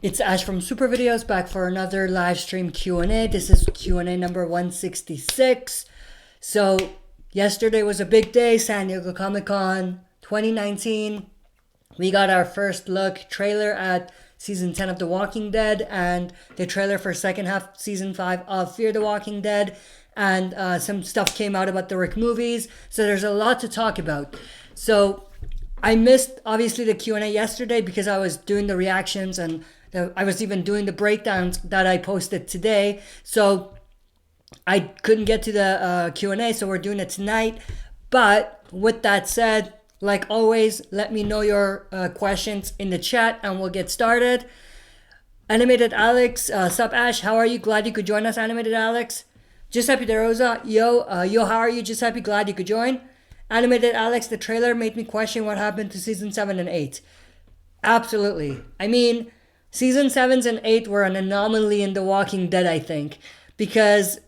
It's Ash from SuperVideos back for another live stream Q&A. This is Q&A number 166. So, yesterday was a big day, San Diego Comic-Con 2019. We got our first look trailer at Season 10 of The Walking Dead and the trailer for second half Season 5 of Fear the Walking Dead. And some stuff came out about the Rick movies. So there's a lot to talk about. So, I missed, obviously, the Q&A yesterday because I was doing the reactions and I was even doing the breakdowns that I posted today. So I couldn't get to the Q&A, so we're doing it tonight. But with that said, like always, let me know your questions in the chat and we'll get started. Animated Alex, sup Ash, how are you? Glad you could join us, Animated Alex. Giuseppe De Rosa, yo, how are you? Giuseppe, glad you could join. Animated Alex, the trailer made me question what happened to Season 7 and 8. Absolutely. I mean, Season 7 and 8 were an anomaly in The Walking Dead, I think. Because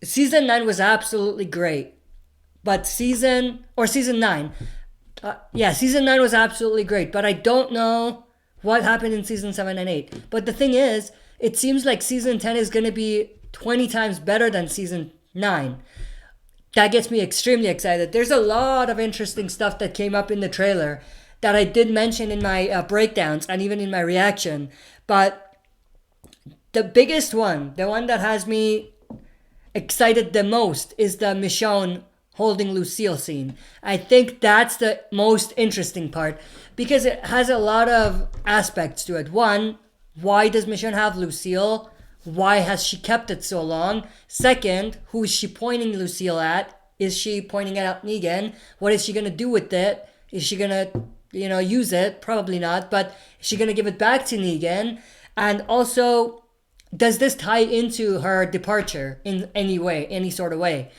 Season 9 was absolutely great. But Season 9. Season 9 was absolutely great. But I don't know what happened in Season 7 and 8. But the thing is, it seems like Season 10 is going to be 20 times better than Season 9. That gets me extremely excited. There's a lot of interesting stuff that came up in the trailer that I did mention in my breakdowns and even in my reaction. But the biggest one, the one that has me excited the most, is the Michonne holding Lucille scene. I think that's the most interesting part because it has a lot of aspects to it. One, why does Michonne have Lucille? Why has she kept it so long? Second, who is she pointing Lucille at? Is she pointing it at Negan? What is she going to do with it? Is she going to, use it? Probably not. But is she going to give it back to Negan? And also, does this tie into her departure in any way, any sort of way?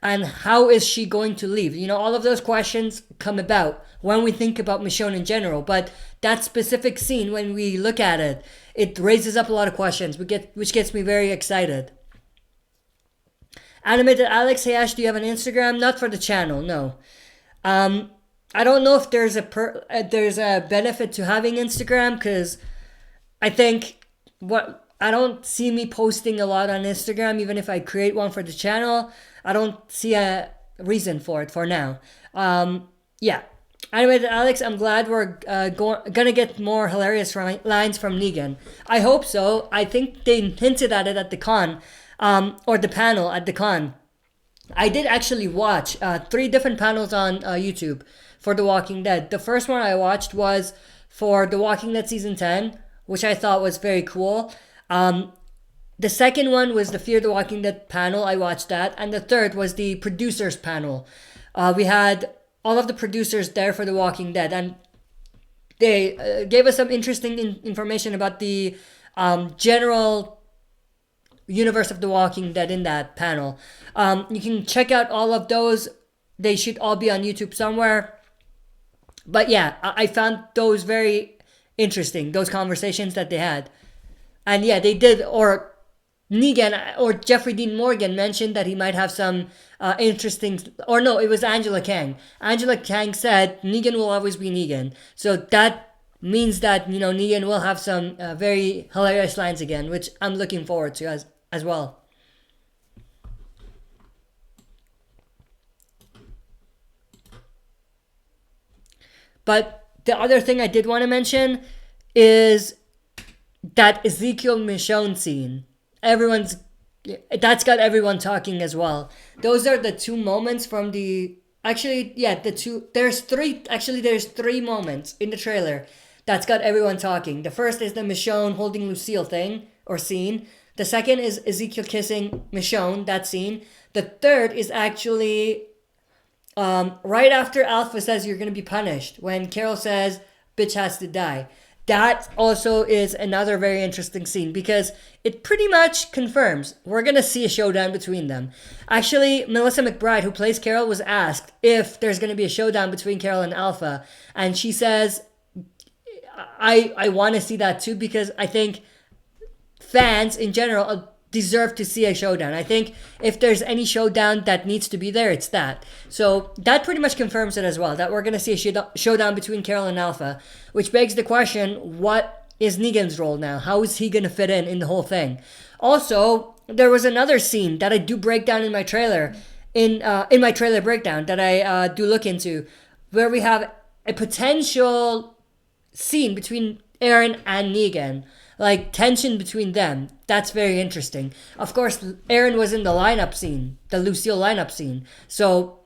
And how is she going to leave? All of those questions come about when we think about Michonne in general. But that specific scene, when we look at it, it raises up a lot of questions, which gets me very excited. Animated Alex, hey Ash, do you have an Instagram? Not for the channel, no. I don't know if there's a benefit to having Instagram because I think I don't see me posting a lot on Instagram. Even if I create one for the channel, I don't see a reason for it for now. Yeah. Animated Alex, I'm glad we're gonna get more hilarious lines from Negan. I hope so. I think they hinted at it at the con, or the panel at the con. I did actually watch 3 different panels on YouTube for The Walking Dead. The first one I watched was for The Walking Dead Season 10, which I thought was very cool. The second one was the Fear the Walking Dead panel. I watched that. And the third was the producers panel. We had all of the producers there for The Walking Dead. And they gave us some interesting information about the general universe of The Walking Dead in that panel. You can check out all of those. They should all be on YouTube somewhere. But yeah, I found those very interesting, those conversations that they had. And yeah, they did, or Negan or Jeffrey Dean Morgan mentioned that he might have some interesting, or no, it was Angela Kang. Angela Kang said Negan will always be Negan. So that means that, Negan will have some very hilarious lines again, which I'm looking forward to as well. But the other thing I did want to mention is that Ezekiel Michonne scene. That's got everyone talking as well. Those are the 2 moments from there's 3 moments in the trailer that's got everyone talking. The first is the Michonne holding Lucille thing or scene. The second is Ezekiel kissing Michonne, that scene. The third is actually right after Alpha says you're going to be punished, when Carol says bitch has to die. That also is another very interesting scene because it pretty much confirms we're going to see a showdown between them. Actually, Melissa McBride, who plays Carol, was asked if there's going to be a showdown between Carol and Alpha. And she says, I want to see that too because I think fans in general deserve to see a showdown. I think if there's any showdown that needs to be there, it's that. So that pretty much confirms it as well, that we're going to see a showdown between Carol and Alpha, which begs the question, what is Negan's role now? How is he gonna fit in the whole thing? Also, there was another scene that I do break down in my trailer, in my trailer breakdown that I do look into, where we have a potential scene between Aaron and Negan, like tension between them. That's very interesting. Of course, Aaron was in the lineup scene, the Lucille lineup scene. So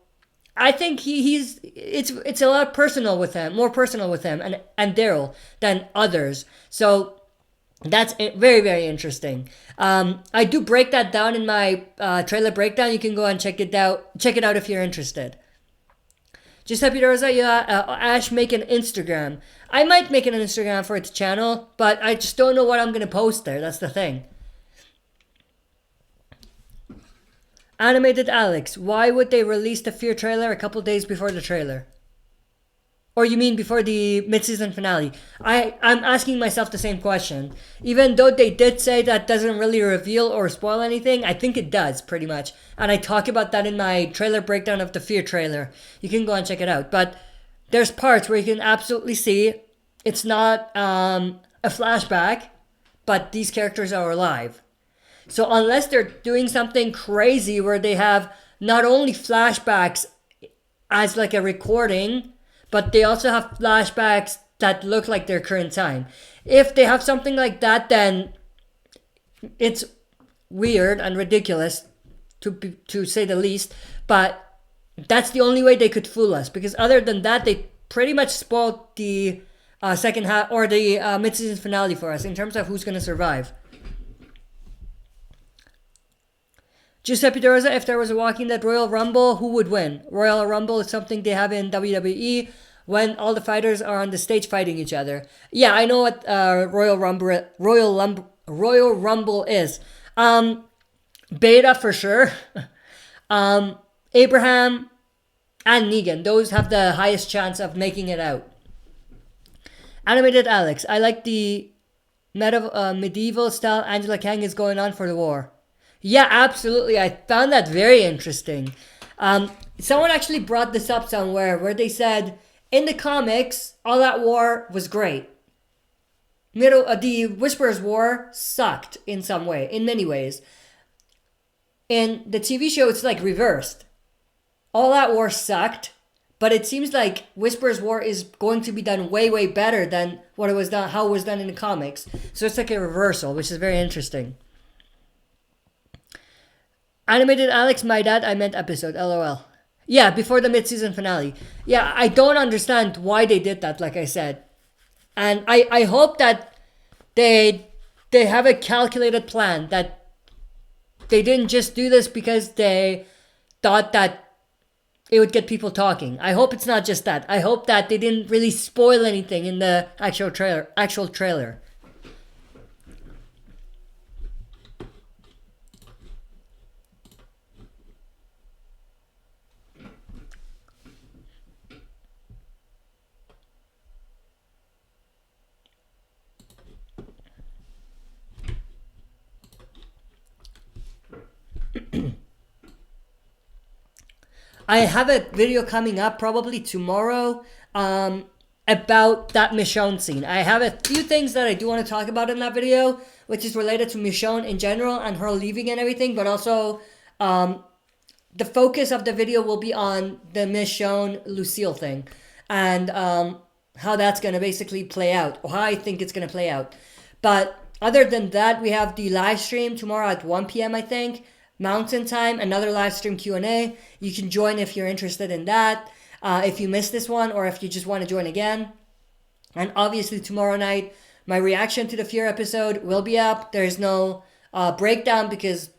I think it's a lot personal with him, more personal with him and Daryl than others. So that's very, very interesting. I do break that down in my trailer breakdown. You can go and check it out. Check it out if you're interested. Giuseppe Rosa, Ash, make an Instagram. I might make an Instagram for its channel, but I just don't know what I'm going to post there. That's the thing. Animated Alex, why would they release the Fear trailer a couple days before the trailer? Or you mean before the mid-season finale? I'm asking myself the same question. Even though they did say that doesn't really reveal or spoil anything, I think it does, pretty much. And I talk about that in my trailer breakdown of the Fear trailer. You can go and check it out. But there's parts where you can absolutely see it's not a flashback, but these characters are alive. So unless they're doing something crazy where they have not only flashbacks as like a recording, but they also have flashbacks that look like their current time. If they have something like that, then it's weird and ridiculous, to say the least. But that's the only way they could fool us. Because other than that, they pretty much spoiled the second half or the mid-season finale for us in terms of who's going to survive. Giuseppe De Rosa, if there was a Walking Dead Royal Rumble, who would win? Royal Rumble is something they have in WWE when all the fighters are on the stage fighting each other. Yeah, I know what Royal Rumble is. Beta for sure. Abraham and Negan, those have the highest chance of making it out. Animated Alex, I like the medieval style Angela Kang is going on for the war. Yeah, absolutely. I found that very interesting. Someone actually brought this up somewhere where they said, in the comics, All That War was great. The Whisperers War sucked in some way, in many ways. In the TV show, it's like reversed. All That War sucked, but it seems like Whisperers War is going to be done way, way better than what it was done, how it was done in the comics. So it's like a reversal, which is very interesting. Animated Alex, my dad, I meant episode, LOL. Yeah, before the mid-season finale. Yeah, I don't understand why they did that, like I said. And I hope that they have a calculated plan, that they didn't just do this because they thought that it would get people talking. I hope it's not just that. I hope that they didn't really spoil anything in the actual trailer. I have a video coming up probably tomorrow about that Michonne scene. I have a few things that I do want to talk about in that video, which is related to Michonne in general and her leaving and everything, but also the focus of the video will be on the Michonne Lucille thing and how that's going to basically play out, or how I think it's going to play out. But other than that, we have the live stream tomorrow at 1 p.m. I think. Mountain Time, another live stream Q&A. You can join if you're interested in that. If you missed this one or if you just want to join again. And obviously tomorrow night, my reaction to the Fear episode will be up. There's no breakdown because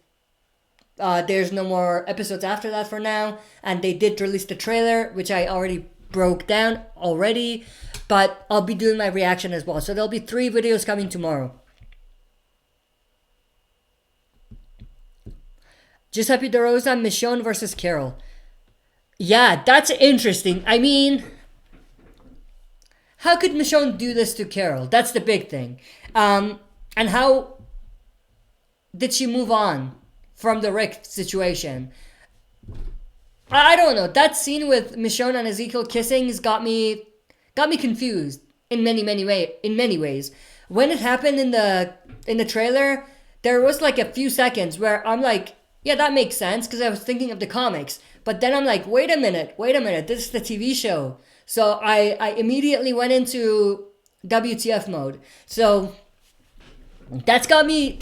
there's no more episodes after that for now. And they did release the trailer, which I already broke down already. But I'll be doing my reaction as well. So there'll be 3 videos coming tomorrow. Giuseppe De Rosa, Michonne versus Carol. Yeah, that's interesting. I mean, how could Michonne do this to Carol? That's the big thing. And how did she move on from the Rick situation? I don't know. That scene with Michonne and Ezekiel kissing has got me confused in many ways. when it happened in the trailer, there was like a few seconds where I'm like, yeah, that makes sense because I was thinking of the comics. But then I'm like, wait a minute, this is the TV show. So I immediately went into WTF mode. So that's got me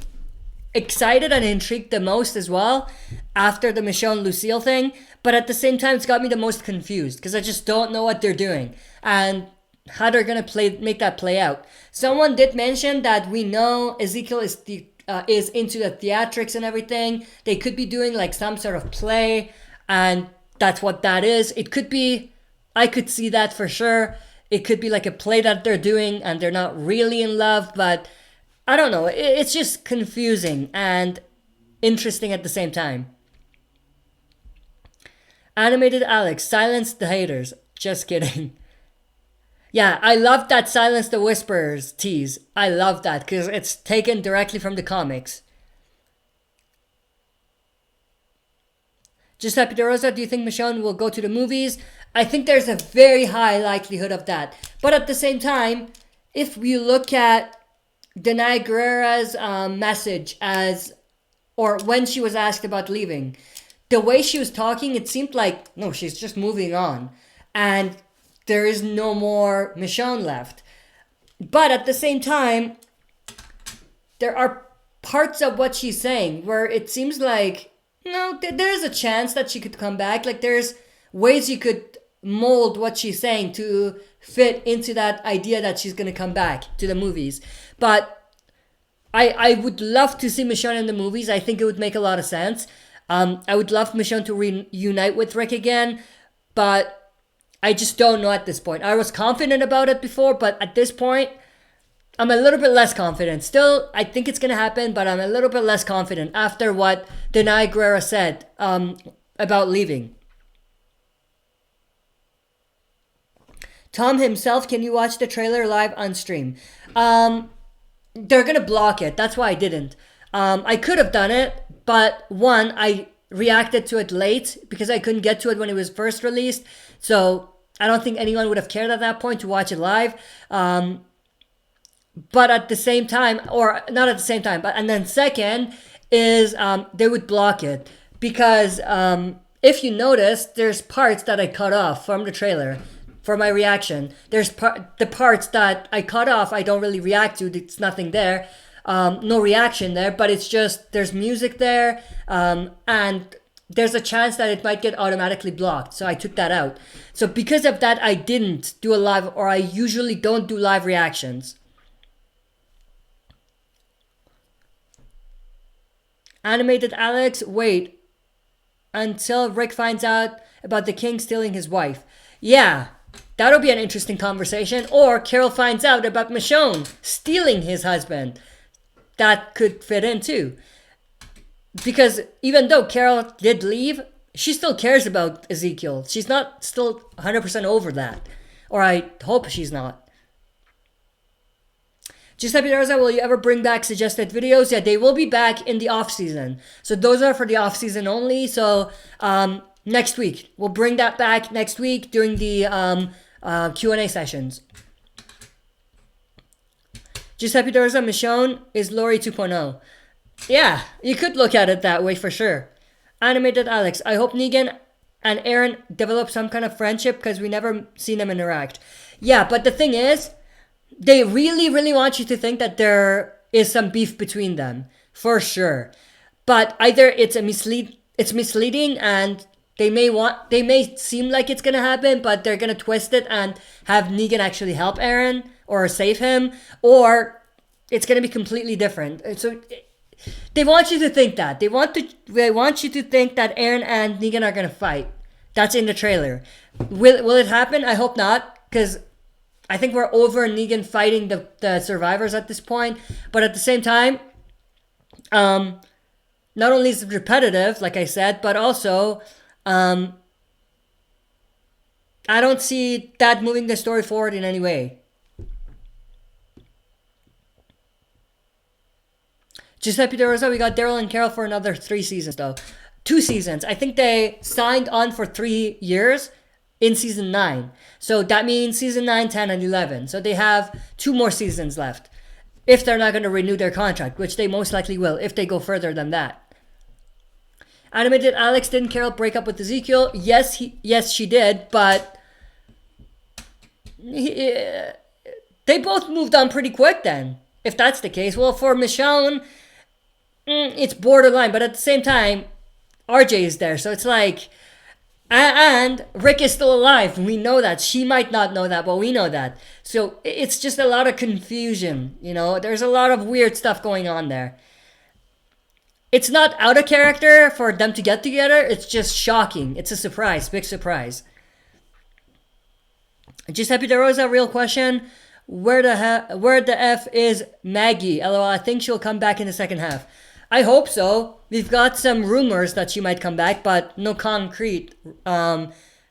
excited and intrigued the most as well after the Michonne Lucille thing. But at the same time, it's got me the most confused because I just don't know what they're doing and how they're gonna make that play out. Someone did mention that we know Ezekiel is into the theatrics and everything. They could be doing like some sort of play, and that's what that is. It could be, I could see that for sure. It could be like a play that they're doing and they're not really in love, but I don't know. It's just confusing and interesting at the same time. Animated Alex, silence the haters. Just kidding. Yeah, I love that Silence the Whisperers tease. I love that because it's taken directly from the comics. Giuseppe De Rosa, do you think Michonne will go to the movies? I think there's a very high likelihood of that. But at the same time, if we look at Danai Gurira's message or when she was asked about leaving, the way she was talking, it seemed like, no, she's just moving on. And there is no more Michonne left. But at the same time, there are parts of what she's saying where it seems like, no, there's a chance that she could come back. Like there's ways you could mold what she's saying to fit into that idea that she's going to come back to the movies. But I would love to see Michonne in the movies. I think it would make a lot of sense. I would love Michonne to reunite with Rick again, but I just don't know at this point. I was confident about it before, but at this point, I'm a little bit less confident. Still, I think it's going to happen, but I'm a little bit less confident after what Danai Gurira said about leaving. Tom himself, can you watch the trailer live on stream? They're going to block it. That's why I didn't. I could have done it, but one, I reacted to it late because I couldn't get to it when it was first released. So I don't think anyone would have cared at that point to watch it live. But at the same time, or not at the same time, and then second is they would block it because if you notice, there's parts that I cut off from the trailer for my reaction. There's the parts that I cut off, I don't really react to. It's nothing there. No reaction there, but it's just there's music there, and there's a chance that it might get automatically blocked. So I took that out. So because of that, I didn't do a live, or I usually don't do live reactions. Animated Alex, wait until Rick finds out about the king stealing his wife. Yeah, that'll be an interesting conversation. Or Carol finds out about Michonne stealing his husband. That could fit in too. Because even though Carol did leave, she still cares about Ezekiel. She's not still 100% over that. Or I hope she's not. Giuseppe Rosa, will you ever bring back suggested videos? Yeah, they will be back in the off-season. So those are for the off-season only. So next week. We'll bring that back next week during the Q&A sessions. Giuseppe Rosa, Michonne is Lori 2.0. Yeah, you could look at it that way for sure. Animated Alex, I hope Negan and Aaron develop some kind of friendship because we never seen them interact. Yeah, but the thing is, they really, really want you to think that there is some beef between them, for sure. But either it's misleading, and they may seem like it's gonna happen, but they're gonna twist it and have Negan actually help Aaron or save him, or it's gonna be completely different. So they want you to think that. They want you to think that Aaron and Negan are gonna fight. That's in the trailer. Will it happen? I hope not, because I think we're over Negan fighting the survivors at this point. But at the same time, not only is it repetitive, like I said, but also I don't see that moving the story forward in any way. Giuseppe De Rosa, we got Daryl and Carol for another 3 seasons though. 2 seasons. I think they signed on for 3 years in season 9. So that means season 9, 10, and 11. So they have 2 more seasons left. if they're not going to renew their contract, which they most likely will if they go further than that. Animated Alex, didn't Carol break up with Ezekiel? Yes, she did, but they both moved on pretty quick then, if that's the case. Well, for Michonne, it's borderline, but at the same time, RJ is there, so it's like, and Rick is still alive. We know that. She might not know that, but we know that. So it's just a lot of confusion, you know? There's a lot of weird stuff going on there. It's not out of character for them to get together. It's just shocking. It's a surprise, big surprise. Giuseppe De Rosa, real question. Where the F is Maggie? LOL, I think she'll come back in the second half. I hope so. We've got some rumors that she might come back, but no concrete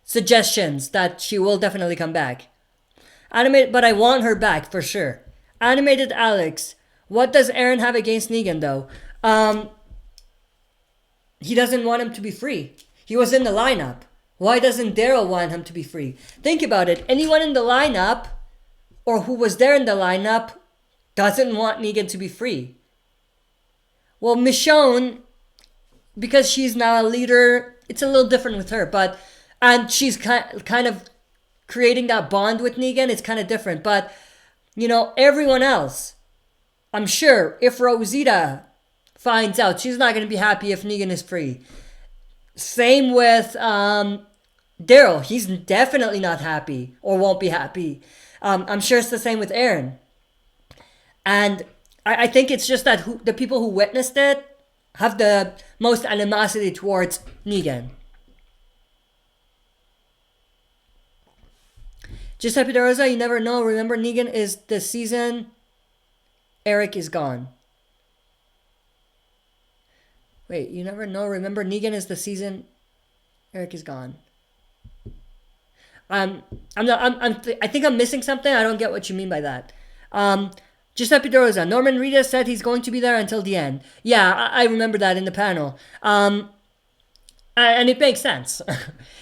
suggestions that she will definitely come back. But I want her back for sure. Animated Alex, what does Aaron have against Negan though? He doesn't want him to be free. He was in the lineup. Why doesn't Daryl want him to be free? Think about it. Anyone in the lineup, or who was there in the lineup, doesn't want Negan to be free. Well, Michonne, because she's now a leader, it's a little different with her. And she's kind of creating that bond with Negan. It's kind of different. But, you know, everyone else, I'm sure if Rosita finds out, she's not going to be happy if Negan is free. Same with Daryl. He's definitely not happy or won't be happy. I'm sure it's the same with Aaron. And I think it's just that the people who witnessed it have the most animosity towards Negan. Giuseppe De Rosa, you never know. Remember, Negan is the season. Eric is gone. Wait, you never know. Remember, Negan is the season. Eric is gone. I think I'm missing something. I don't get what you mean by that. Giuseppe De Rosa, Norman Reedus said he's going to be there until the end. Yeah, I remember that in the panel. And it makes sense.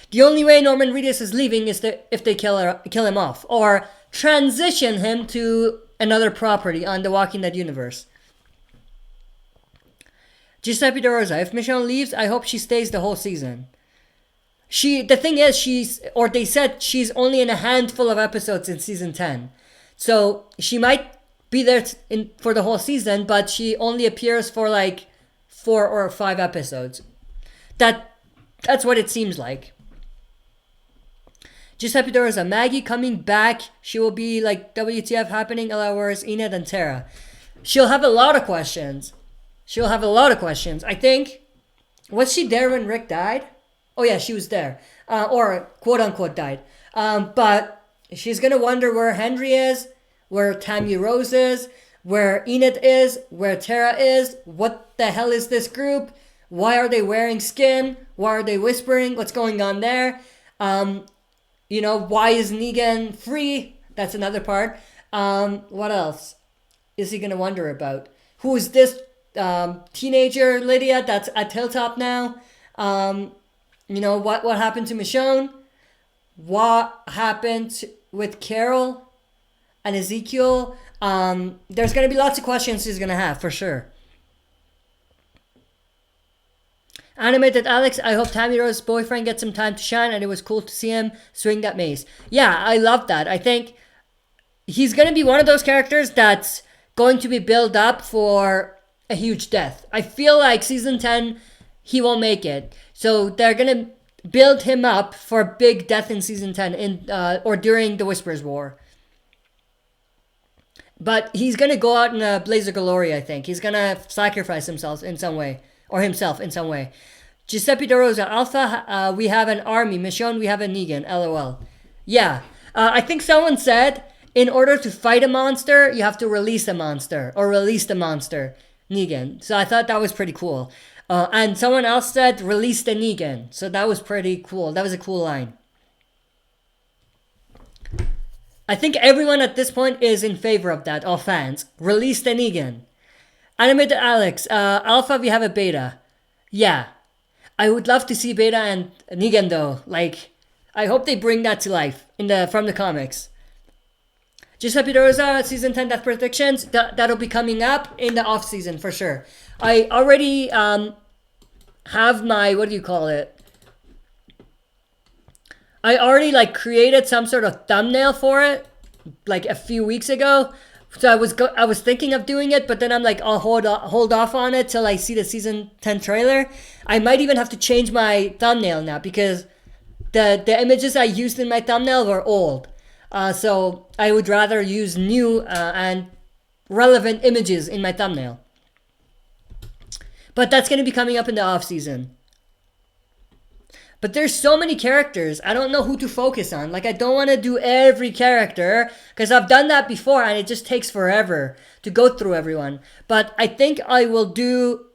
The only way Norman Reedus is leaving is if they kill him off or transition him to another property on the Walking Dead universe. Giuseppe De Rosa, if Michonne leaves, I hope she stays the whole season. The thing is, they said she's only in a handful of episodes in season 10. So she might be there for the whole season, but she only appears for like 4 or 5 episodes. That's what it seems like. Giuseppe De Rosa, Maggie coming back, she will be like WTF happening, whereas Enid and Tara. She'll have a lot of questions. I think, was she there when Rick died? Oh yeah, she was there. Or quote unquote died. But she's going to wonder where Henry is, where Tammy Rose is, where Enid is, where Tara is. What the hell is this group? Why are they wearing skin? Why are they whispering? What's going on there? Why is Negan free? That's another part. What else is he going to wonder about? Who is this teenager Lydia that's at Hilltop now? What happened to Michonne? What happened with Carol and Ezekiel? There's going to be lots of questions he's going to have, for sure. Animated Alex, I hope Tammy Rose's boyfriend gets some time to shine, and it was cool to see him swing that mace. Yeah, I love that. I think he's going to be one of those characters that's going to be built up for a huge death. I feel like season 10, he won't make it. So they're going to build him up for a big death in season 10 or during the Whispers War. But he's going to go out in a blaze of glory, I think. He's going to sacrifice himself in some way. Or himself in some way. Giuseppe De Rosa, Alpha, we have an army. Michonne, we have a Negan. LOL. Yeah. I think someone said, in order to fight a monster, you have to release a monster. Or release the monster. Negan. So I thought that was pretty cool. And someone else said, release the Negan. So that was pretty cool. That was a cool line. I think everyone at this point is in favor of that. All fans. Release the Negan. Animated Alex, Alpha, we have a Beta. Yeah. I would love to see Beta and Negan though. Like, I hope they bring that to life from the comics. Giuseppe De Rosa, season 10 death predictions. That'll be coming up in the off season for sure. I already have my, what do you call it? I already like created some sort of thumbnail for it like a few weeks ago. So I was thinking of doing it, but then I'm like, I'll hold off on it till I see the season 10 trailer. I might even have to change my thumbnail now because the images I used in my thumbnail were old. So I would rather use new and relevant images in my thumbnail. But that's going to be coming up in the off season. But there's so many characters, I don't know who to focus on. Like, I don't want to do every character, because I've done that before, and it just takes forever to go through everyone. But I think I will do,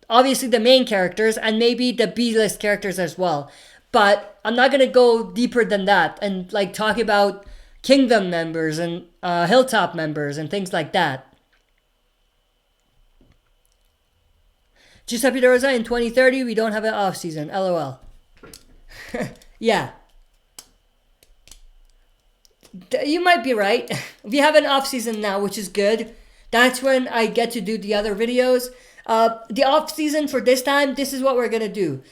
obviously, the main characters, and maybe the B-list characters as well. But I'm not going to go deeper than that, and, like, talk about Kingdom members, and Hilltop members, and things like that. Giuseppe De Rosa, in 2030, we don't have an off-season, LOL. Yeah, you might be right. We have an off season now, which is good. That's when I get to do the other videos. The off season for this time, this is what we're gonna do.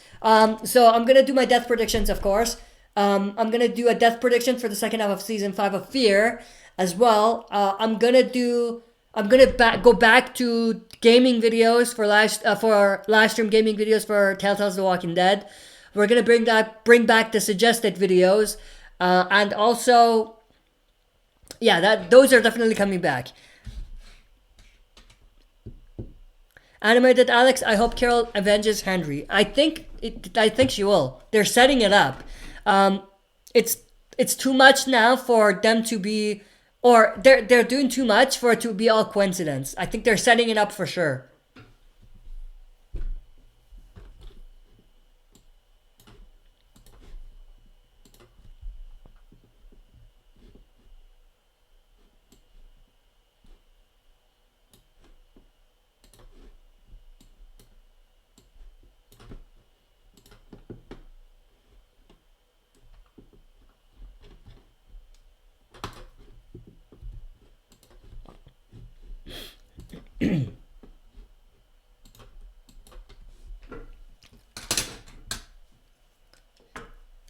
So I'm gonna do my death predictions, of course. I'm gonna do a death prediction for the second half of season 5 of Fear as well. I'm gonna go back to gaming videos for live stream gaming videos for Telltale's The Walking Dead. We're gonna bring back the suggested videos, and also, yeah, those are definitely coming back. Animated Alex, I hope Carol avenges Henry. I think she will. They're setting it up. It's too much now for them to be, or they're doing too much for it to be all coincidence. I think they're setting it up for sure.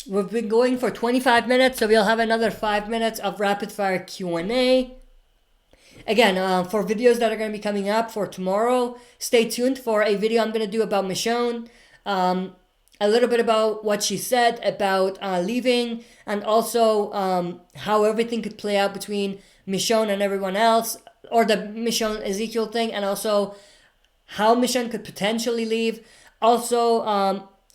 We've been going for 25 minutes, so we'll have another 5 minutes of rapid fire Q&A. Again, for videos that are going to be coming up for tomorrow, stay tuned for a video I'm going to do about Michonne. A little bit about what she said about leaving, and also how everything could play out between Michonne and everyone else, or the Michonne Ezekiel thing, and also how Michonne could potentially leave. Also,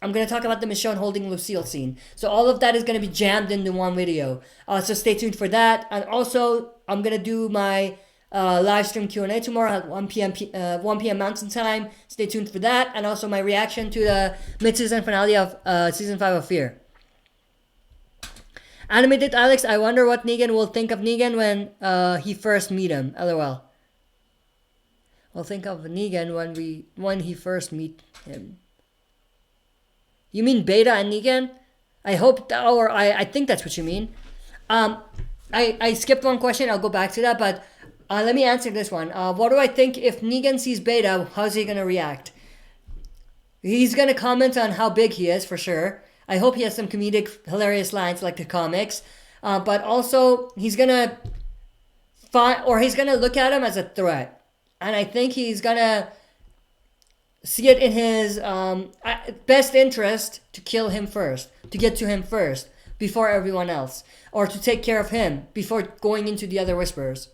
I'm going to talk about the Michonne holding Lucille scene. So all of that is going to be jammed into one video. So stay tuned for that. And also, I'm going to do my live stream Q&A tomorrow at 1 p.m. Mountain Time. Stay tuned for that. And also my reaction to the mid-season finale of Season 5 of Fear. Animated Alex, I wonder what Negan will think of Negan when he first meet him. LOL. We'll think of Negan when he first meet him. You mean Beta and Negan? I hope, or I think that's what you mean. I skipped one question. I'll go back to that, but let me answer this one. What do I think if Negan sees Beta? How's he gonna react? He's gonna comment on how big he is for sure. I hope he has some comedic, hilarious lines like the comics. But also he's gonna look at him as a threat, and I think he's gonna see it in his best interest to kill him first, to get to him first before everyone else, or to take care of him before going into the other Whisperers.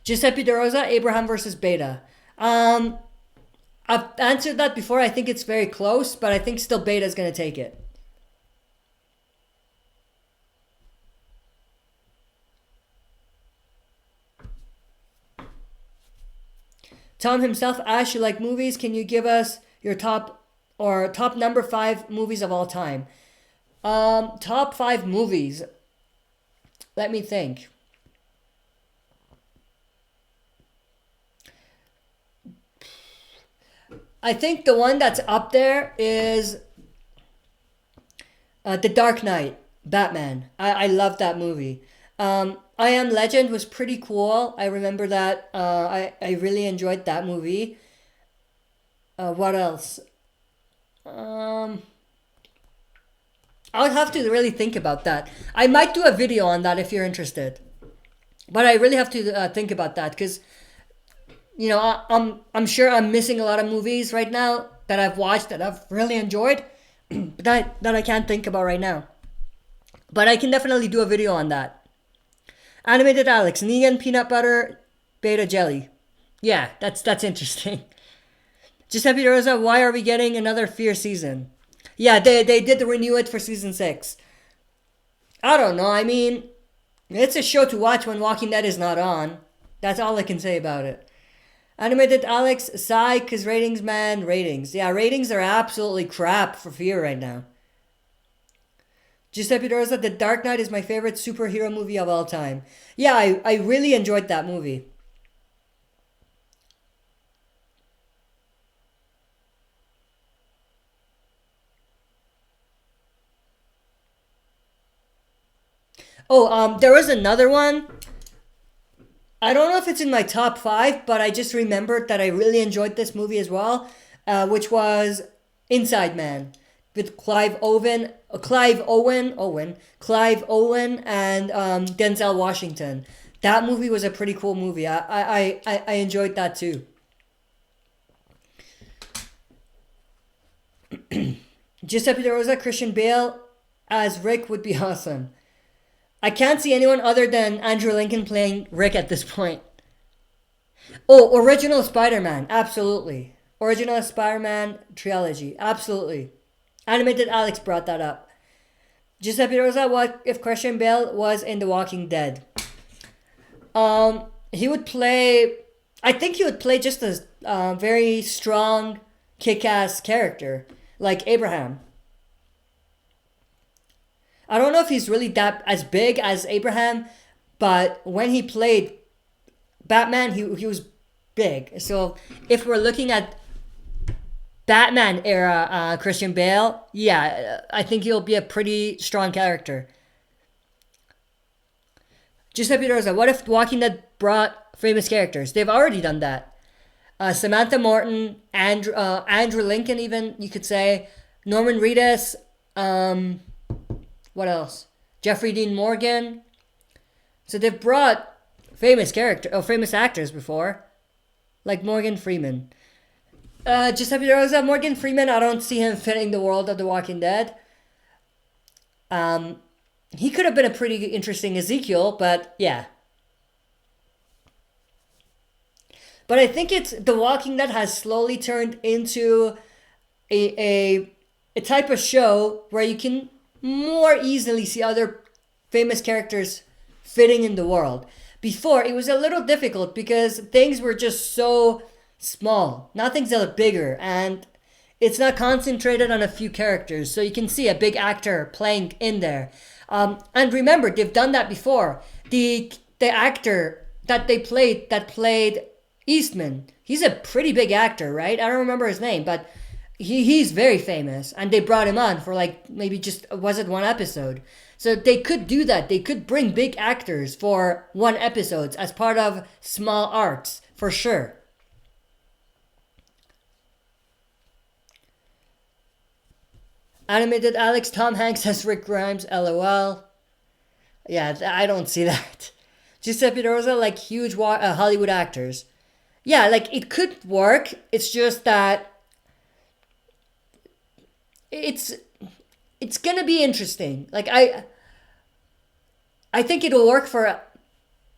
Giuseppe De Rosa, Abraham versus Beta. I've answered that before. I think it's very close, but I think still Beta is going to take it. Tom himself asked, you like movies? Can you give us your top number 5 movies of all time? Top 5 movies. Let me think. I think the one that's up there is The Dark Knight, Batman. I love that movie. I Am Legend was pretty cool. I remember that. I really enjoyed that movie. What else? I would have to really think about that. I might do a video on that if you're interested. But I really have to think about that because, you know, I'm sure I'm missing a lot of movies right now that I've watched that I've really enjoyed, but that I can't think about right now. But I can definitely do a video on that. Animated Alex, Negan peanut butter beta jelly. Yeah, that's interesting. Giuseppe Rosa, why are we getting another Fear season? Yeah, they did renew it for season 6. I don't know. I mean, it's a show to watch when Walking Dead is not on. That's all I can say about it. Animated Alex, sigh, cause ratings, man, ratings. Yeah, ratings are absolutely crap for Fear right now. Giuseppe Rosa, The Dark Knight is my favorite superhero movie of all time. Yeah, I really enjoyed that movie. Oh, there was another one. I don't know if it's in my top 5, but I just remembered that I really enjoyed this movie as well, which was Inside Man with Clive Owen, and Denzel Washington. That movie was a pretty cool movie. I enjoyed that too. Giuseppe De Rosa, Christian Bale as Rick would be awesome. I can't see anyone other than Andrew Lincoln playing Rick at this point. Oh, original Spider-Man, absolutely. Original Spider-Man trilogy, absolutely. Animated Alex brought that up. Giuseppe Rosa, what if Christian Bale was in The Walking Dead? He would play... I think he would play just a very strong, kick-ass character, like Abraham. I don't know if he's really that as big as Abraham, but when he played Batman, he was big. So if we're looking at Batman era Christian Bale, yeah, I think he'll be a pretty strong character. Giuseppe Rosa, what if Walking Dead brought famous characters? They've already done that. Samantha Morton, Andrew Lincoln, even you could say, Norman Reedus. What else? Jeffrey Dean Morgan. So they've brought famous actors before, like Morgan Freeman. Giuseppe Rosa, Morgan Freeman, I don't see him fitting the world of The Walking Dead. He could have been a pretty interesting Ezekiel, but yeah. But I think it's The Walking Dead has slowly turned into a type of show where you can more easily see other famous characters fitting in the world. Before, it was a little difficult because things were just so small. Now things are bigger and it's not concentrated on a few characters. So you can see a big actor playing in there. And remember, they've done that before. The actor that played Eastman, he's a pretty big actor, right? I don't remember his name, but he's very famous, and they brought him on for like maybe just was it one episode. So they could do that. They could bring big actors for one episode as part of small arcs for sure. Animated Alex, Tom Hanks as Rick Grimes, LOL. Yeah, I don't see that. Giuseppe Rosa, like huge Hollywood actors. Yeah, like it could work. It's just that it's gonna be interesting. Like I think it'll work for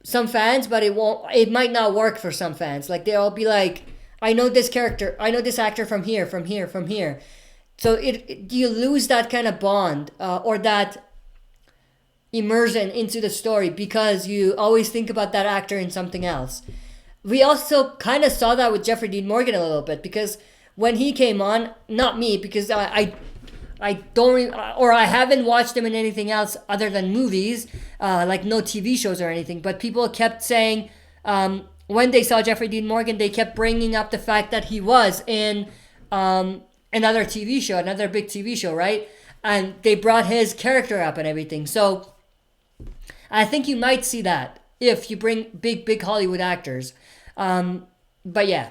some fans, but it might not work for some fans. Like they'll be like, I know this character, I know this actor from here. So you lose that kind of bond or that immersion into the story because you always think about that actor in something else. We also kind of saw that with Jeffrey Dean Morgan a little bit because when he came on, not me, because I don't, or I haven't watched him in anything else other than movies, like no TV shows or anything. But people kept saying when they saw Jeffrey Dean Morgan, they kept bringing up the fact that he was in another TV show, another big TV show, right? And they brought his character up and everything. So I think you might see that if you bring big Hollywood actors. But yeah.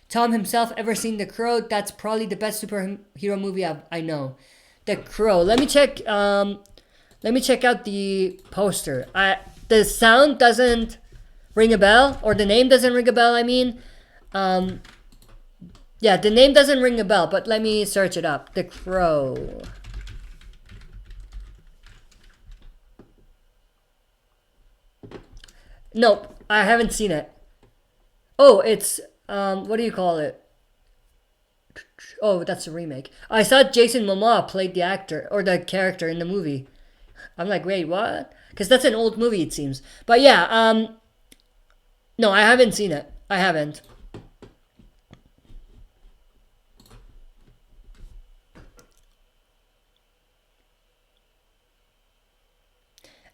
Tom himself, ever seen The Crow? That's probably the best superhero movie I know. The Crow. Let me check. Let me check out the poster. The sound doesn't ring a bell, or the name doesn't ring a bell. I mean, yeah, the name doesn't ring a bell. But let me search it up. The Crow. Nope, I haven't seen it. Oh, it's what do you call it? Oh, that's a remake. I thought Jason Momoa played the actor or the character in the movie. I'm like, wait, what? Because that's an old movie, it seems. But yeah, no, I haven't seen it. I haven't.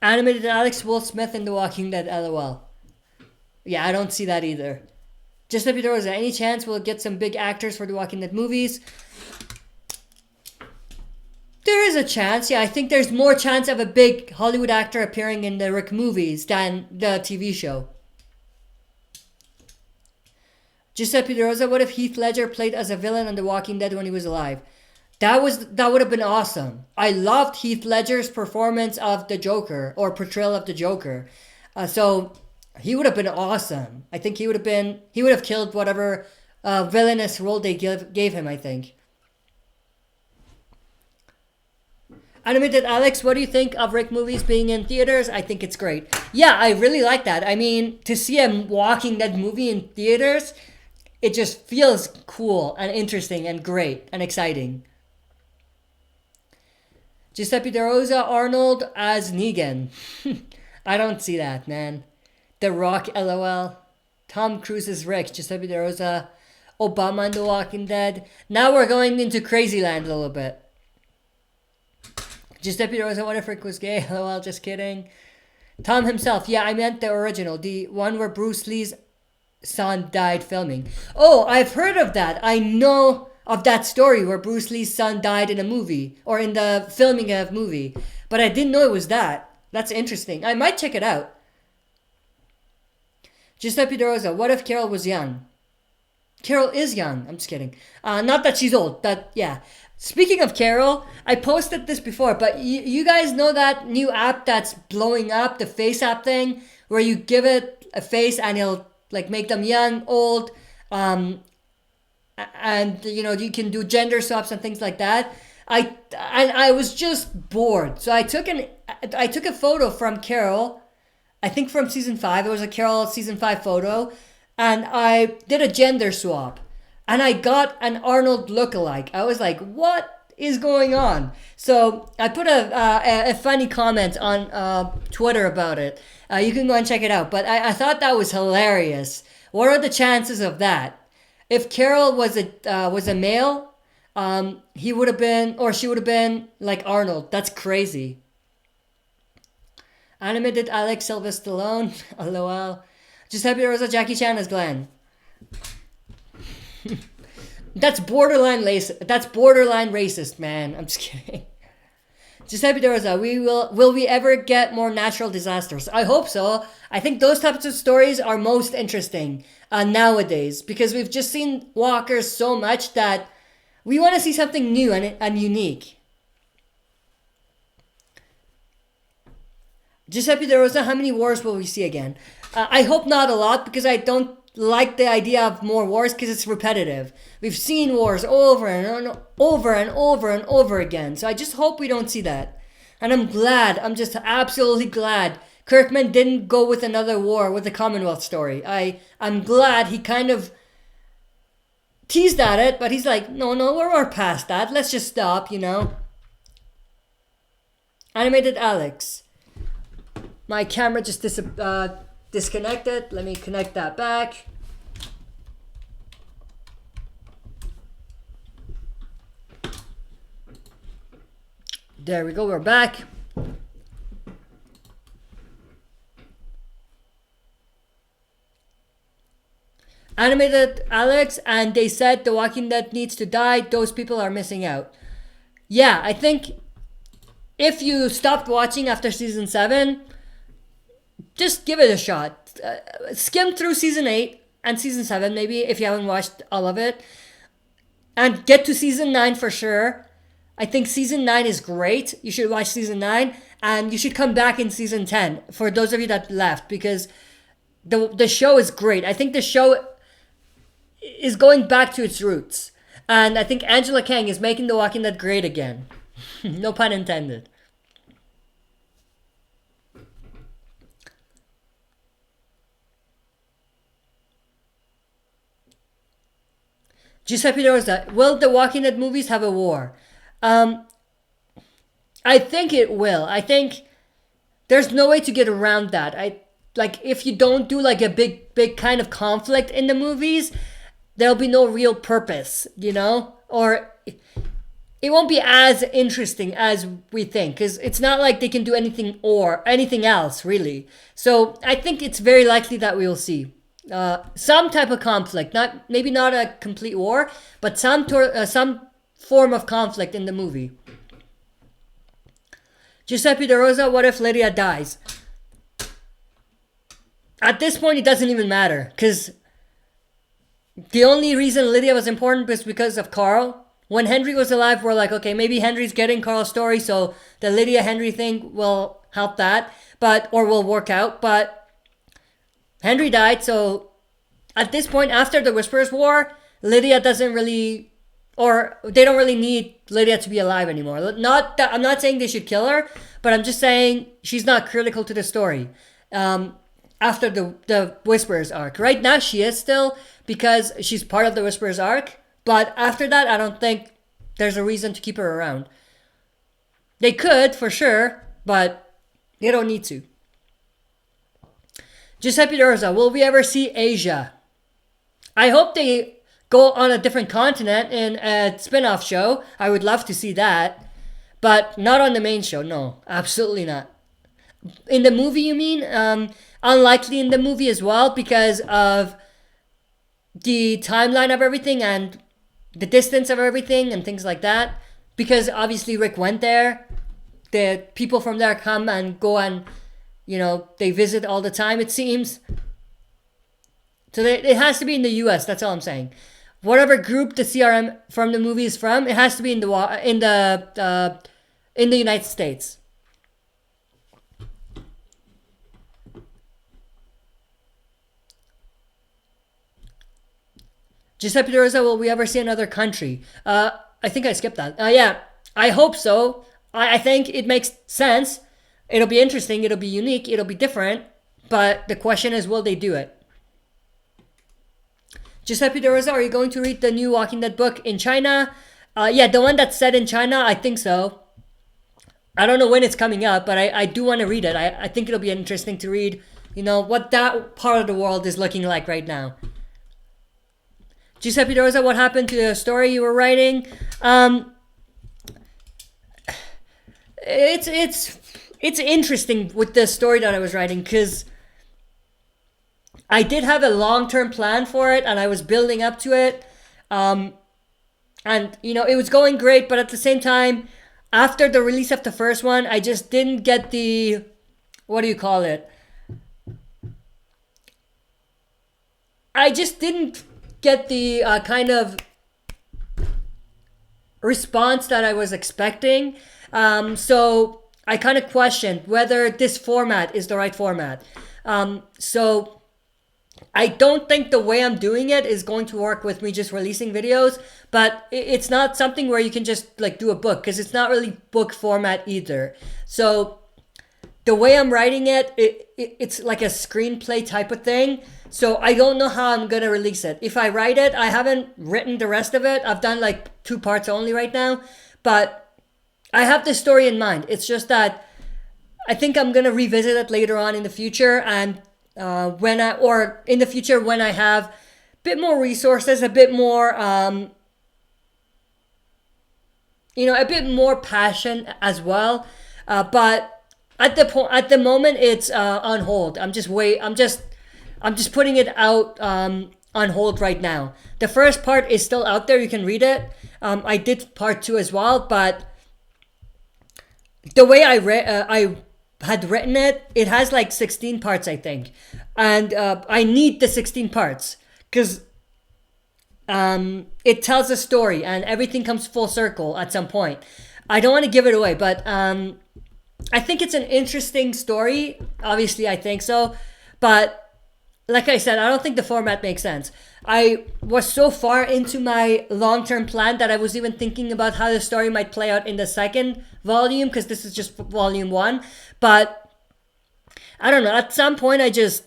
Animated Alex Will Smith in The Walking Dead, LOL. Yeah, I don't see that either. Just if there was any chance we'll get some big actors for The Walking Dead movies. There is a chance, yeah. I think there's more chance of a big Hollywood actor appearing in the Rick movies than the TV show. Giuseppe De Rosa, what if Heath Ledger played as a villain on The Walking Dead when he was alive? That would have been awesome. I loved Heath Ledger's performance of the Joker, or portrayal of the Joker. So he would have been awesome. I think he would have killed whatever villainous role they gave him, I think. Animated Alex, what do you think of Rick movies being in theaters? I think it's great. Yeah, I really like that. I mean, to see a Walking Dead movie in theaters, it just feels cool and interesting and great and exciting. Giuseppe De Rosa, Arnold as Negan. I don't see that, man. The Rock, LOL. Tom Cruise is Rick. Giuseppe De Rosa. Obama in The Walking Dead. Now we're going into crazy land a little bit. Giuseppe De Rosa, what if Rick was gay? LOL, just kidding. Tom himself. Yeah, I meant the original. The one where Bruce Lee's son died filming. Oh, I've heard of that. I know of that story where Bruce Lee's son died in a movie. Or in the filming of a movie. But I didn't know it was that. That's interesting. I might check it out. Giuseppe De Rosa, what if Carol was young? Carol is young. I'm just kidding. Not that she's old. But yeah. Speaking of Carol, I posted this before, but you guys know that new app that's blowing up, the face app thing, where you give it a face and it'll like make them young, old, and you know you can do gender swaps and things like that. I was just bored, so I took a photo from Carol, I think from season 5. It was a Carol season 5 photo, and I did a gender swap. And I got an Arnold lookalike. I was like, what is going on? So I put a funny comment on Twitter about it. You can go and check it out. But I thought that was hilarious. What are the chances of that? If Carol was a male, he would have been, or she would have been like Arnold. That's crazy. Animated Alex Sylvester Stallone. LOL. Giuseppe De Rosa, Jackie Chan as Glenn. That's borderline racist, man. I'm just kidding. Giuseppe De Rosa, will we ever get more natural disasters? I hope so. I think those types of stories are most interesting nowadays, because we've just seen walkers so much that we want to see something new and unique. Giuseppe De Rosa, how many wars will we see again? I hope not a lot, because I don't like the idea of more wars because it's repetitive. We've seen wars over and over and over and over again. So I just hope we don't see that. And I'm just absolutely glad Kirkman didn't go with another war with the Commonwealth story. I'm glad he kind of teased at it, but he's like, no, we're past that. Let's just stop, you know. Animated Alex. My camera just disconnected. Let me connect that back. There we go, we're back. Animated Alex, and they said The Walking Dead needs to die. Those people are missing out. yeah, I think if you stopped watching after season 7, just give it a shot. Skim through season 8 and season 7 maybe if you haven't watched all of it. And get to season 9 for sure. I think season 9 is great. You should watch season 9. And you should come back in season 10 for those of you that left. Because the show is great. I think the show is going back to its roots. And I think Angela Kang is making The Walking Dead great again. No pun intended. Giuseppe Rosa, will the Walking Dead movies have a war? I think it will. I think there's no way to get around that. If you don't do like a big kind of conflict in the movies, there'll be no real purpose, or it won't be as interesting as we think, because it's not like they can do anything or anything else really. So I think it's very likely that we'll see some type of conflict, maybe not a complete war, but some form of conflict in the movie. Giuseppe De Rosa, what if Lydia dies? At this point, it doesn't even matter, because the only reason Lydia was important was because of Carl. When Henry was alive, we're like, okay, maybe Henry's getting Carl's story, so the Lydia-Henry thing will help that, or will work out, but Henry died, so at this point, after the Whisperers War, Lydia doesn't really, or they don't really need Lydia to be alive anymore. I'm not saying they should kill her, but I'm just saying she's not critical to the story. After the Whisperers arc. Right now she is still, because she's part of the Whisperers arc, but after that I don't think there's a reason to keep her around. They could, for sure, but they don't need to. Giuseppe Rosa, will we ever see Asia? I hope they go on a different continent in a spin-off show. I would love to see that, but not on the main show. No, absolutely not. In the movie, you mean? Unlikely in the movie as well, because of the timeline of everything and the distance of everything and things like that. Because obviously Rick went there. The people from there come and go, and they visit all the time, it seems. So it has to be in the US, that's all I'm saying. Whatever group the CRM from the movie is from, it has to be in the United States. Giuseppe Rosa, will we ever see another country? I think I skipped that. Yeah, I hope so. I think it makes sense. It'll be interesting. It'll be unique. It'll be different. But the question is, will they do it? Giuseppe De Rosa, are you going to read the new Walking Dead book in China? Yeah, the one that's set in China, I think so. I don't know when it's coming up, but I do want to read it. I think it'll be interesting to read, what that part of the world is looking like right now. Giuseppe De Rosa, what happened to the story you were writing? It's interesting with the story that I was writing, because I did have a long-term plan for it, and I was building up to it. And, it was going great, but at the same time, after the release of the first one, I just didn't get the, I just didn't get the kind of response that I was expecting. So I kind of questioned whether this format is the right format. So I don't think the way I'm doing it is going to work with me just releasing videos, but it's not something where you can just do a book, because it's not really book format either. So the way I'm writing it's like a screenplay type of thing. So I don't know how I'm going to release it. If I write it, I haven't written the rest of it. I've done 2 parts only right now, but I have the story in mind. It's just that I think I'm going to revisit it later on in the future, and when I have a bit more resources, a bit more, a bit more passion as well. But at the moment, it's on hold. I'm just putting it out on hold right now. The first part is still out there. You can read it. I did part 2 as well, but the way I had written it, it has like 16 parts, I think. And I need the 16 parts because it tells a story and everything comes full circle at some point. I don't want to give it away, but I think it's an interesting story. Obviously, I think so. But like I said, I don't think the format makes sense. I was so far into my long-term plan that I was even thinking about how the story might play out in the second volume, because this is just volume 1. But I don't know. At some point, I just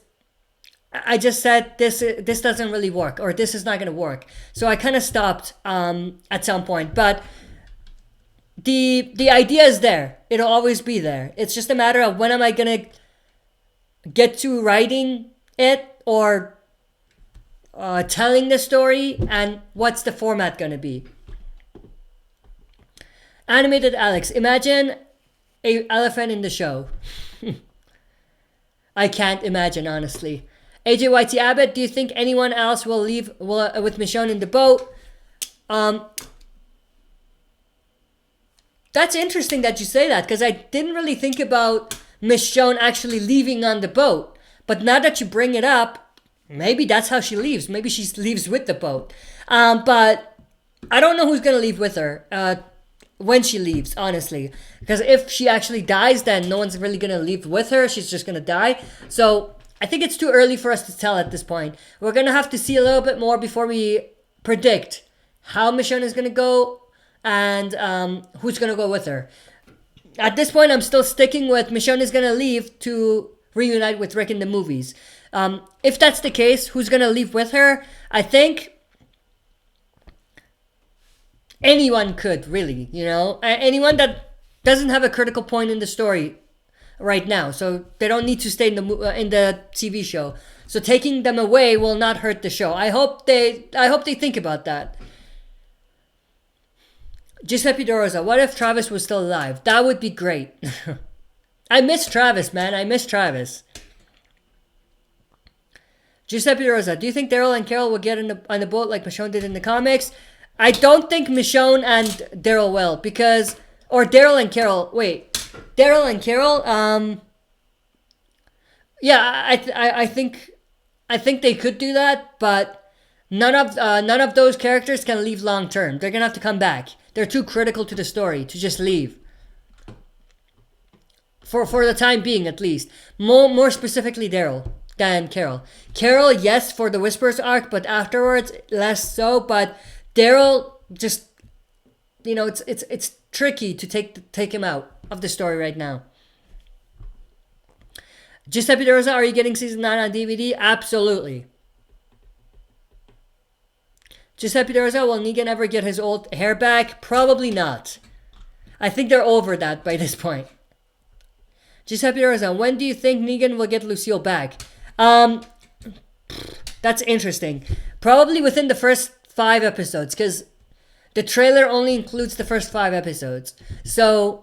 said this doesn't really work, or this is not going to work. So I kind of stopped at some point. But the idea is there. It'll always be there. It's just a matter of when am I going to get to writing it or telling the story, and what's the format going to be. Animated Alex, imagine a elephant in the show. I can't imagine, honestly. AJYT Abbott, do you think anyone else will leave with Michonne in the boat? That's interesting that you say that, because I didn't really think about Michonne actually leaving on the boat. But now that you bring it up, maybe that's how she leaves. Maybe she leaves with the boat. But I don't know who's going to leave with her when she leaves, honestly. Because if she actually dies, then no one's really going to leave with her. She's just going to die. So I think it's too early for us to tell at this point. We're going to have to see a little bit more before we predict how Michonne is going to go and who's going to go with her. At this point, I'm still sticking with Michonne is going to leave to reunite with Rick in the movies. If that's the case, who's going to leave with her? I think anyone could, really, anyone that doesn't have a critical point in the story right now. So they don't need to stay in the TV show. So taking them away will not hurt the show. I hope they think about that. Giuseppe De Rosa, what if Travis was still alive? That would be great. I miss Travis, man. I miss Travis. Giuseppe De Rosa, do you think Daryl and Carol will get on the boat like Michonne did in the comics? I don't think Michonne and Daryl will, because... Or Daryl and Carol... Wait. Daryl and Carol... Yeah, I think they could do that, but none of those characters can leave long term. They're going to have to come back. They're too critical to the story to just leave. For the time being, at least. More specifically, Daryl than Carol. Carol, yes, for the Whispers arc, but afterwards, less so. But Daryl, just, it's tricky to take him out of the story right now. Giuseppe De Rosa, are you getting season 9 on DVD? Absolutely. Giuseppe De Rosa, will Negan ever get his old hair back? Probably not. I think they're over that by this point. Giuseppe De Rosa, when do you think Negan will get Lucille back? That's interesting. Probably within the first 5 episodes, because the trailer only includes the first 5 episodes. So,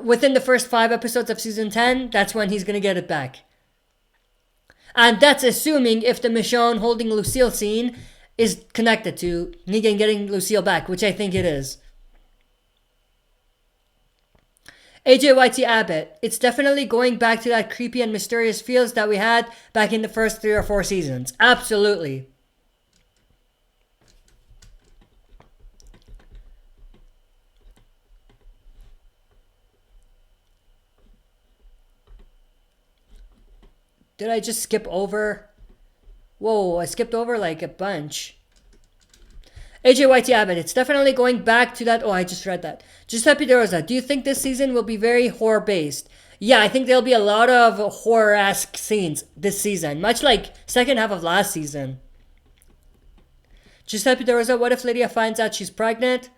within the first 5 episodes of season 10, that's when he's going to get it back. And that's assuming if the Michonne holding Lucille scene is connected to Negan getting Lucille back, which I think it is. AJYT Abbott, it's definitely going back to that creepy and mysterious feels that we had back in the first 3 or 4 seasons. Absolutely. Did I just skip over? Whoa, I skipped over like a bunch. AJYT Abbott, it's definitely going back to that. Oh, I just read that. Giuseppe De Rosa, do you think this season will be very horror-based? Yeah, I think there'll be a lot of horror-esque scenes this season, much like second half of last season. Giuseppe De Rosa, what if Lydia finds out she's pregnant?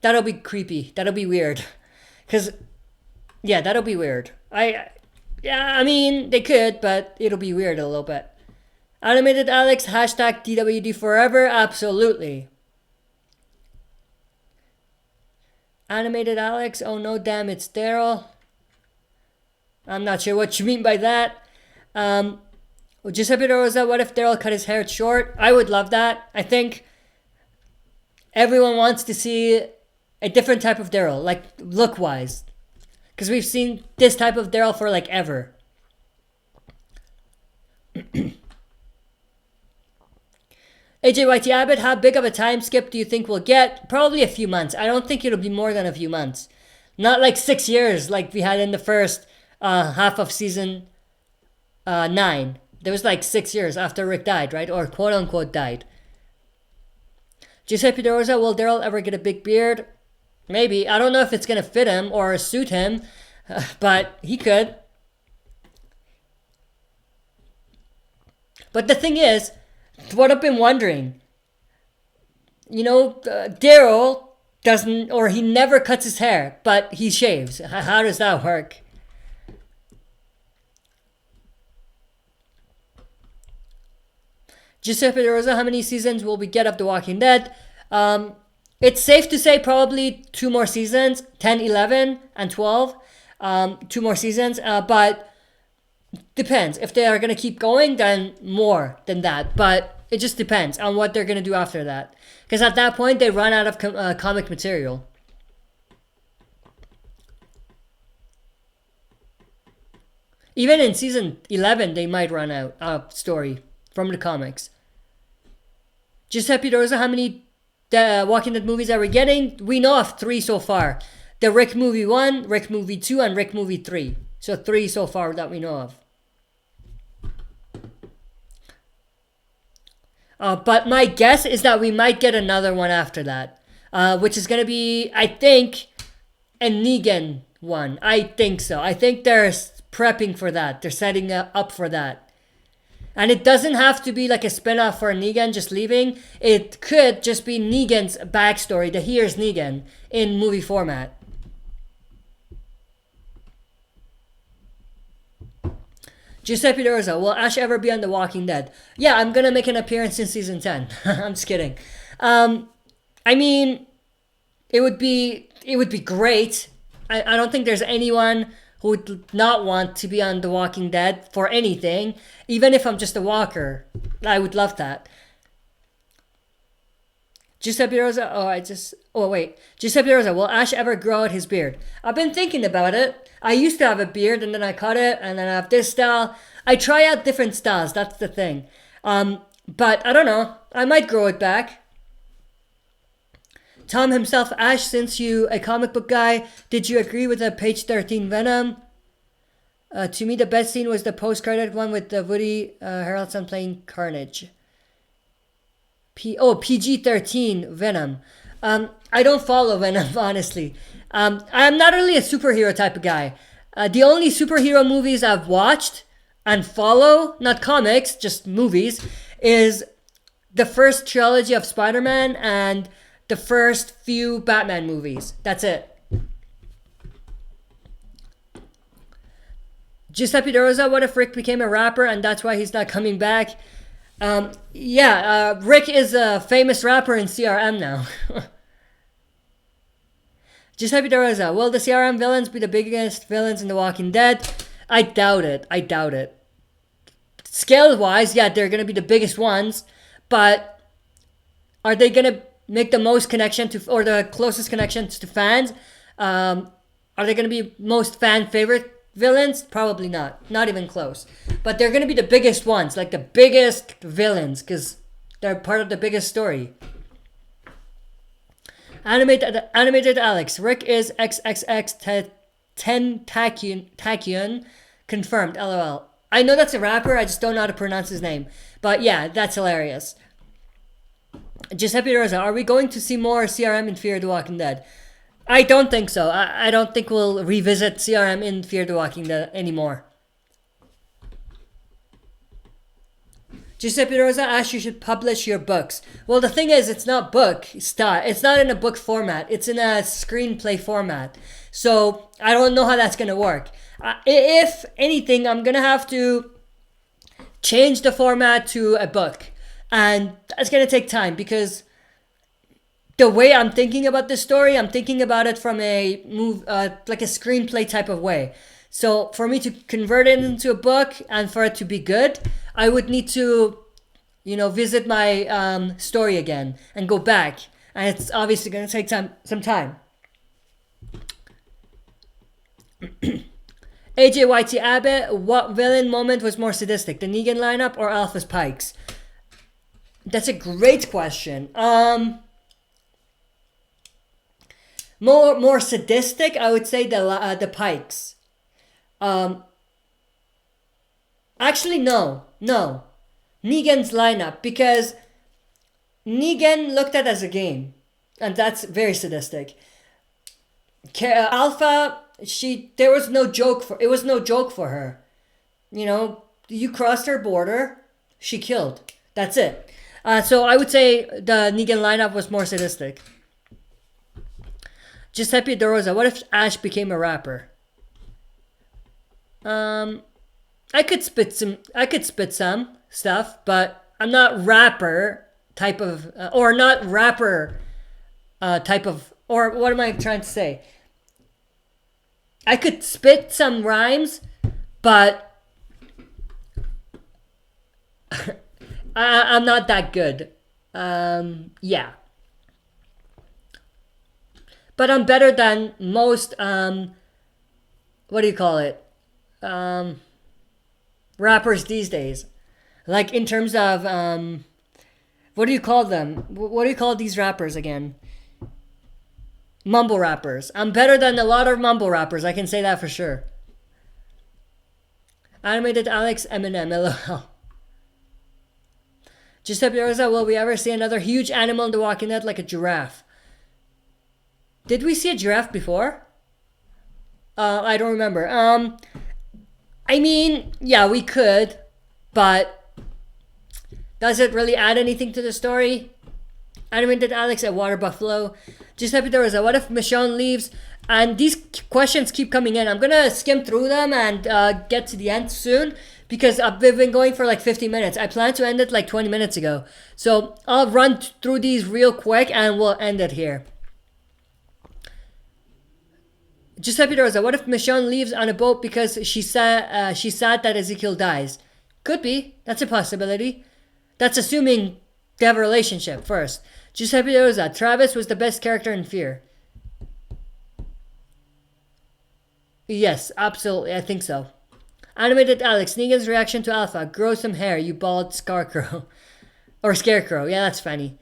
That'll be creepy. That'll be weird. Yeah, that'll be weird. I mean, they could, but it'll be weird a little bit. Animated Alex, hashtag DWD forever, absolutely. Animated Alex, oh no, damn, it's Daryl. I'm not sure what you mean by that. Giuseppe De Rosa, what if Daryl cut his hair short? I would love that. I think everyone wants to see a different type of Daryl, like look-wise. Because we've seen this type of Daryl for like ever. AJYT Abbott, how big of a time skip do you think we'll get? Probably a few months. I don't think it'll be more than a few months. Not like 6 years like we had in the first half of season 9. There was like 6 years after Rick died, right? Or quote unquote died. Giuseppe De Rosa, will Daryl ever get a big beard? Maybe. I don't know if it's going to fit him or suit him, but he could. But the thing is, what I've been wondering, you know, Daryl doesn't, or he never cuts his hair, but he shaves. How does that work? Giuseppe De Rosa, how many seasons will we get of The Walking Dead? It's safe to say probably 2 more seasons, 10, 11, and 12. 2 more seasons, but depends. If they are going to keep going, then more than that. But it just depends on what they're going to do after that. Because at that point, they run out of comic material. Even in season 11, they might run out of story from the comics. Giuseppe De Rosa, how many Walking Dead movies are we getting? We know of 3 so far. The Rick movie 1, Rick movie 2, and Rick movie 3. So 3 so far that we know of. But my guess is that we might get another one after that. Which is going to be, I think, a Negan one. I think so. I think they're prepping for that. They're setting up for that. And it doesn't have to be like a spin-off for Negan just leaving. It could just be Negan's backstory, the Here's Negan, in movie format. Giuseppe De Rosa, will Ash ever be on The Walking Dead? Yeah, I'm gonna make an appearance in season 10. I'm just kidding. I mean, it would be great. I don't think there's anyone who would not want to be on The Walking Dead for anything. Even if I'm just a walker, I would love that. Giuseppe De Rosa, Giuseppe De Rosa, will Ash ever grow out his beard? I've been thinking about it. I used to have a beard and then I cut it and then I have this style. I try out different styles, that's the thing. But I don't know. I might grow it back. Tom himself, Ash, since you a comic book guy, did you agree with the page 13 Venom? To me, the best scene was the post-credit one with Woody Harrelson playing Carnage. PG-13 Venom. I don't follow Venom, honestly. I'm not really a superhero type of guy. The only superhero movies I've watched and follow, not comics, just movies, is the first trilogy of Spider-Man and the first few Batman movies. That's it. Giuseppe De Rosa, what if Rick became a rapper and that's why he's not coming back? Rick is a famous rapper in CRM now. Giuseppe De Rosa, will the CRM villains be the biggest villains in The Walking Dead? I doubt it. Scale-wise, yeah, they're going to be the biggest ones, but are they going to make the most connection to, or the closest connections to fans? Are they going to be most fan favorite villains? Probably not. Not even close. But they're going to be the biggest ones, like the biggest villains, because they're part of the biggest story. Animated Alex, Rick is XXX Tentacion, confirmed, LOL. I know that's a rapper, I just don't know how to pronounce his name. But yeah, that's hilarious. Giuseppe Rosa, are we going to see more CRM in Fear the Walking Dead? I don't think so. I don't think we'll revisit CRM in Fear the Walking Dead anymore. Giuseppe Rosa, Ash, you should publish your books. Well, the thing is, it's not book style. It's not in a book format. It's in a screenplay format. So I don't know how that's going to work. If anything, I'm going to have to change the format to a book. And that's going to take time because the way I'm thinking about this story, I'm thinking about it from a like a screenplay type of way. So for me to convert it into a book and for it to be good, I would need to, visit my story again and go back. And it's obviously going to take some time. AJYT Abbott, what villain moment was more sadistic, the Negan lineup or Alpha's Pikes? That's a great question. More sadistic, I would say the Pikes. Actually, no. Negan's lineup, because Negan looked at as a game, and that's very sadistic. Alpha, it was no joke for her. You know, you crossed her border, she killed. That's it. So I would say the Negan lineup was more sadistic. Giuseppe De Rosa, what if Ash became a rapper? I could spit some stuff, but I'm not rapper type of, or not rapper type of, or what am I trying to say? I could spit some rhymes, but I'm not that good. Yeah. But I'm better than most, what do you call it? Rappers these days. Like in terms of, what do you call them? What do you call these rappers again? Mumble rappers. I'm better than a lot of mumble rappers. I can say that for sure. Animated Alex Eminem. LOL. Giuseppe Rosa, will we ever see another huge animal in The Walking Dead like a giraffe? Did we see a giraffe before? I don't remember. I mean, yeah, we could, but does it really add anything to the story? Animated Alex at Water Buffalo. Giuseppe Rosa, what if Michonne leaves? And these questions keep coming in. I'm gonna skim through them and get to the end soon, because we've been going for like 50 minutes. I planned to end it like 20 minutes ago. So I'll run through these real quick and we'll end it here. Giuseppe Rosa, what if Michonne leaves on a boat because she's sad that Ezekiel dies? Could be. That's a possibility. That's assuming they have a relationship first. Giuseppe Rosa, Travis was the best character in Fear. Yes, absolutely. I think so. Animated Alex, Negan's reaction to Alpha. Grow some hair, you bald scarecrow. Or scarecrow. Yeah, that's funny.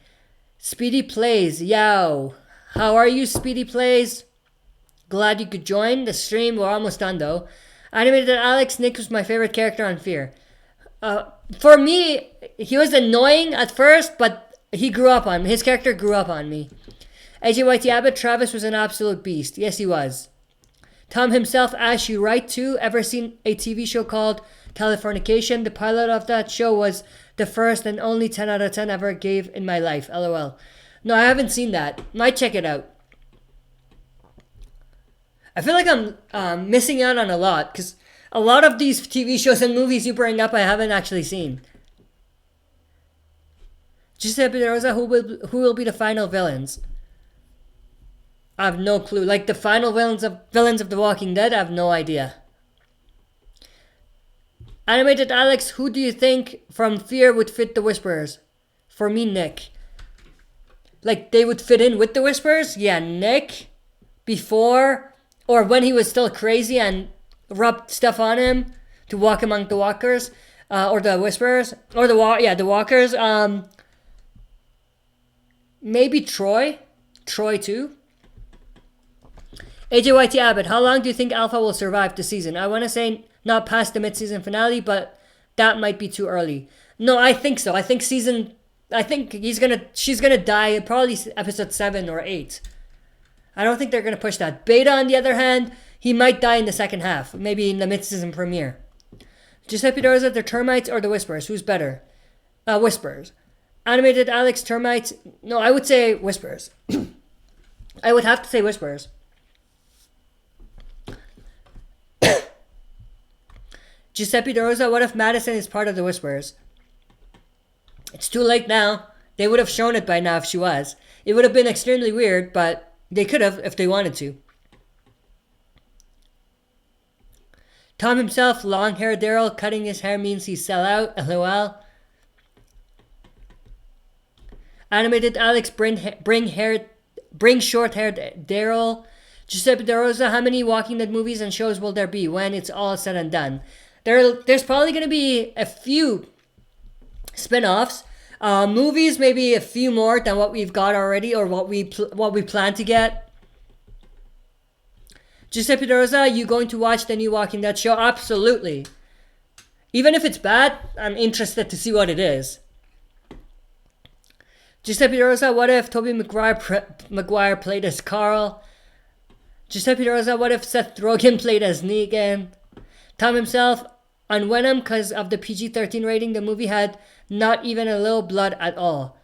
Speedy Plays. Yow. How are you, Speedy Plays? Glad you could join the stream. We're almost done though. Animated Alex, Nick was my favorite character on Fear. For me, he was annoying at first, but he grew up on me. His character grew up on me. AJYT Abbott, Travis was an absolute beast. Yes, he was. Tom himself, Ash, you right too. Ever seen a TV show called Californication? The pilot of that show was the first and only 10 out of 10 ever gave in my life. LOL. No, I haven't seen that. Might check it out. I feel like I'm missing out on a lot, because a lot of these TV shows and movies you bring up I haven't actually seen. Giuseppe De Rosa, who will be the final villains? I have no clue. Like the final villains of The Walking Dead, I have no idea. Animated Alex, who do you think from Fear would fit the Whisperers? For me, Nick. Like they would fit in with the Whisperers? Yeah, Nick. Before, or when he was still crazy and rubbed stuff on him to walk among the Walkers, or the Whisperers, or the Walkers. Maybe Troy too. AJYT Abbott, how long do you think Alpha will survive the season? I want to say not past the mid-season finale, but that might be too early. No, I think so. I think she's gonna die probably episode 7 or 8. I don't think they're gonna push that. Beta, on the other hand, he might die in the second half, maybe in the mid-season premiere. Giuseppe Rosa, the Termites or the Whisperers? Who's better? Whisperers. Animated Alex, Termites. No, I would say Whisperers. I would have to say Whisperers. Giuseppe De Rosa, what if Madison is part of the Whisperers? It's too late now. They would have shown it by now if she was. It would have been extremely weird, but they could have if they wanted to. Tom himself, long hair Daryl, cutting his hair means he sell out. LOL. Animated Alex, bring short hair Daryl. Giuseppe De Rosa, how many Walking Dead movies and shows will there be when it's all said and done? There's probably going to be a few spin-offs. Movies, maybe a few more than what we've got already or what we plan to get. Giuseppe De Rosa, you going to watch the new Walking Dead show? Absolutely. Even if it's bad, I'm interested to see what it is. Giuseppe De Rosa, what if Tobey Maguire played as Carl? Giuseppe De Rosa, what if Seth Rogen played as Negan? Tom himself, on Venom, because of the PG-13 rating, the movie had not even a little blood at all.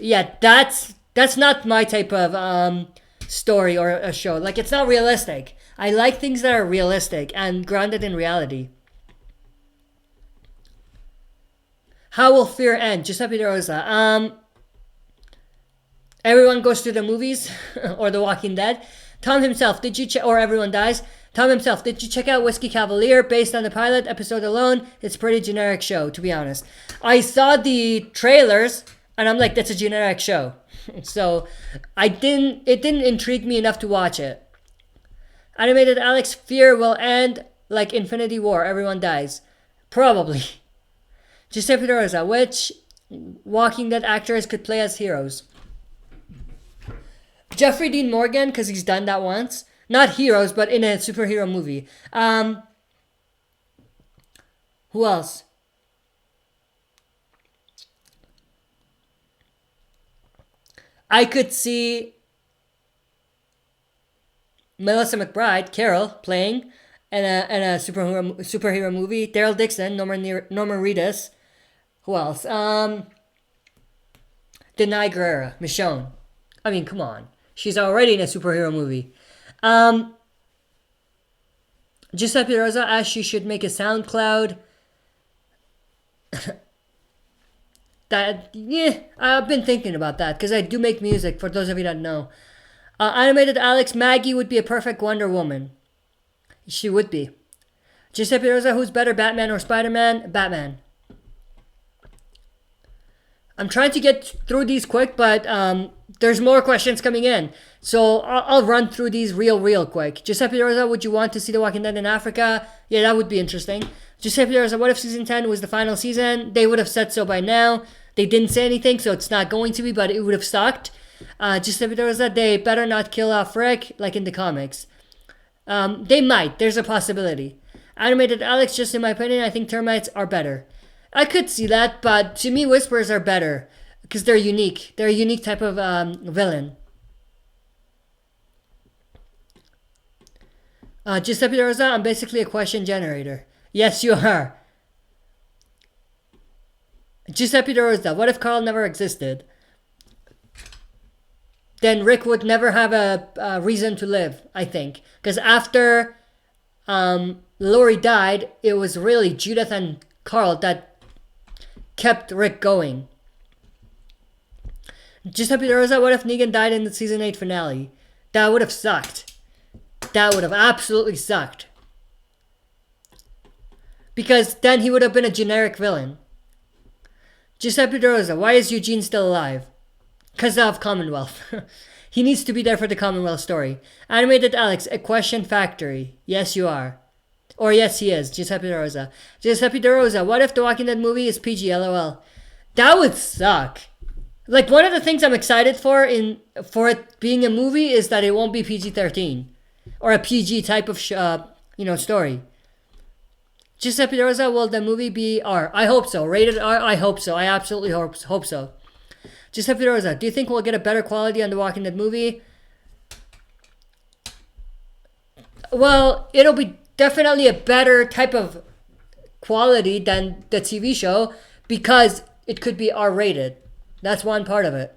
Yeah, that's not my type of story or a show. Like, it's not realistic. I like things that are realistic and grounded in reality. How will fear end? Giuseppe De Rosa. Everyone goes to the movies or The Walking Dead. Tom himself, did you check, or everyone dies? Tom himself, did you check out Whiskey Cavalier? Based on the pilot episode alone, it's a pretty generic show, to be honest. I saw the trailers, and I'm like, that's a generic show. So, it didn't intrigue me enough to watch it. Animated Alex, fear will end like Infinity War, everyone dies. Probably. Giuseppe De Rosa, which Walking Dead actors could play as heroes? Jeffrey Dean Morgan, because he's done that once. Not heroes, but in a superhero movie. Who else? I could see Melissa McBride, Carol, playing in a superhero movie. Daryl Dixon, Norman Reedus. Who else? Denai Guerrera, Michonne. I mean, come on. She's already in a superhero movie. Giuseppe Rosa asked she should make a SoundCloud. I've been thinking about that because I do make music, for those of you that know. Animated Alex, Maggie would be a perfect Wonder Woman. She would be. Giuseppe Rosa, who's better, Batman or Spider-Man? Batman. I'm trying to get through these quick, but there's more questions coming in. So I'll run through these real quick. Giuseppe Rosa, would you want to see The Walking Dead in Africa? Yeah, that would be interesting. Giuseppe Rosa, what if season 10 was the final season? They would have said so by now. They didn't say anything, so it's not going to be, but it would have sucked. Giuseppe Rosa, they better not kill off Rick like in the comics. They might. There's a possibility. Animated Alex, just in my opinion, I think termites are better. I could see that, but to me, Whisperers are better because they're unique. They're a unique type of villain. Giuseppe Rosa, I'm basically a question generator. Yes, you are. Giuseppe Rosa, what if Carl never existed? Then Rick would never have a reason to live, I think. Because after Lori died, it was really Judith and Carl that kept Rick going. Giuseppe Rosa, what if Negan died in the season 8 finale? That would have sucked. That would have absolutely sucked. Because then he would have been a generic villain. Giuseppe Rosa, why is Eugene still alive? Because of Commonwealth. He needs to be there for the Commonwealth story. Animated Alex, a question factory. Yes, you are. Or yes, he is. Giuseppe Rosa. Giuseppe Rosa, what if the Walking Dead movie is PG? LOL. That would suck. Like, one of the things I'm excited for it being a movie is that it won't be PG-13. Or a PG type of story. Giuseppe Rosa, will the movie be R? I hope so. Rated R? I hope so. I absolutely hope so. Giuseppe Rosa, do you think we'll get a better quality on the Walking Dead movie? Well, it'll be definitely a better type of quality than the TV show because it could be R-rated. That's one part of it.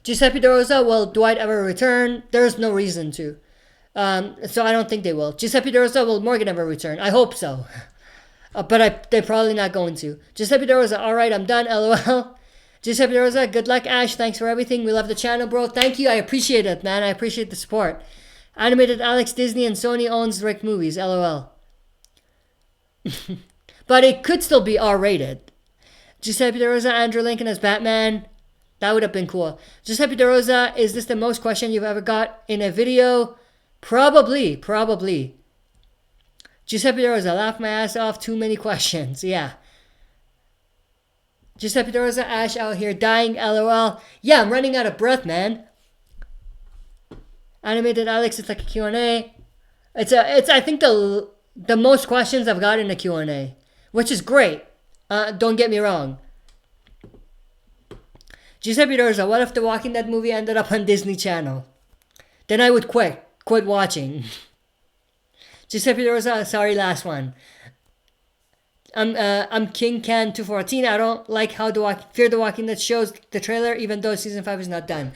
Giuseppe Rosa, will Dwight ever return? There's no reason to. So I don't think they will. Giuseppe Rosa, will Morgan ever return? I hope so. But they're probably not going to. Giuseppe Rosa, alright, I'm done, LOL. Giuseppe Rosa, good luck, Ash. Thanks for everything. We love the channel, bro. Thank you. I appreciate it, man. I appreciate the support. Animated Alex, Disney and Sony owns Rick movies, LOL. But it could still be R-rated. Giuseppe Rosa, Andrew Lincoln as Batman. That would have been cool. Giuseppe De Rosa, is this the most question you've ever got in a video? Probably. Giuseppe De Rosa, laugh my ass off. Too many questions. Yeah. Giuseppe De Rosa, Ash out here dying. LOL. Yeah, I'm running out of breath, man. Animated Alex, it's like a Q&A. It's I think the most questions I've got in a Q&A, which is great. Don't get me wrong. Giuseppe De Rosa, what if the Walking Dead movie ended up on Disney Channel? Then I would quit watching. Giuseppe De Rosa, sorry, last one. I'm King Can 214. I don't like how Fear the Walking Dead shows the trailer, even though season 5 is not done.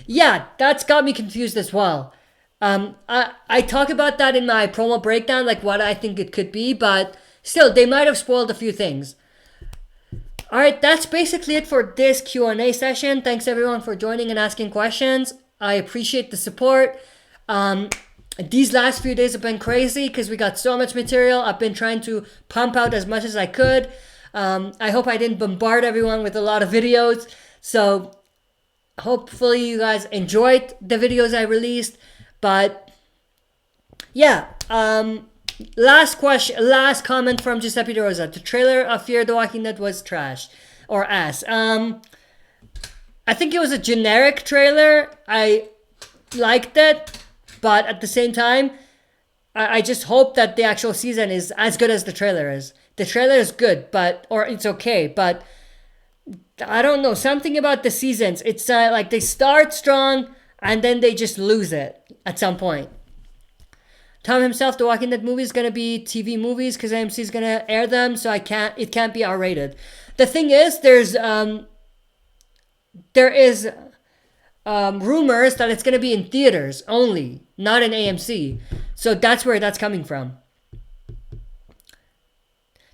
Yeah, that's got me confused as well. I talk about that in my promo breakdown, like what I think it could be, but still, they might have spoiled a few things. Alright, that's basically it for this Q&A session. Thanks everyone for joining and asking questions. I appreciate the support. These last few days have been crazy because we got so much material. I've been trying to pump out as much as I could. I hope I didn't bombard everyone with a lot of videos. So hopefully you guys enjoyed the videos I released. But yeah, last comment from Giuseppe De Rosa. The trailer of Fear the Walking Dead was trash or ass. I think it was a generic trailer. I liked it, but at the same time, I just hope that the actual season is as good as the trailer is. The trailer is good, or it's okay, but I don't know, something about the seasons. It's like they start strong and then they just lose it at some point. Tom himself, the Walking Dead movie is going to be TV movies because AMC is going to air them, so it can't be R-rated. The thing is, there is rumors that it's going to be in theaters only, not in AMC. So that's where that's coming from.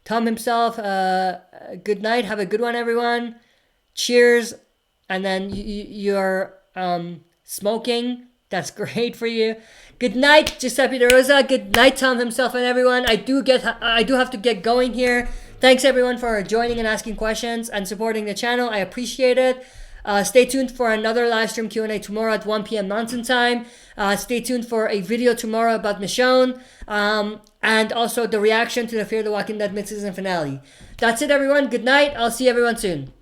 Tom himself, good night. Have a good one, everyone. Cheers. And then you're smoking. That's great for you. Good night, Giuseppe De Rosa. Good night, Tom himself and everyone. I do have to get going here. Thanks everyone for joining and asking questions and supporting the channel. I appreciate it. Stay tuned for another live stream Q&A tomorrow at 1 p.m. Mountain Time. Stay tuned for a video tomorrow about Michonne. And also the reaction to the Fear the Walking Dead mid-season finale. That's it, everyone. Good night. I'll see everyone soon.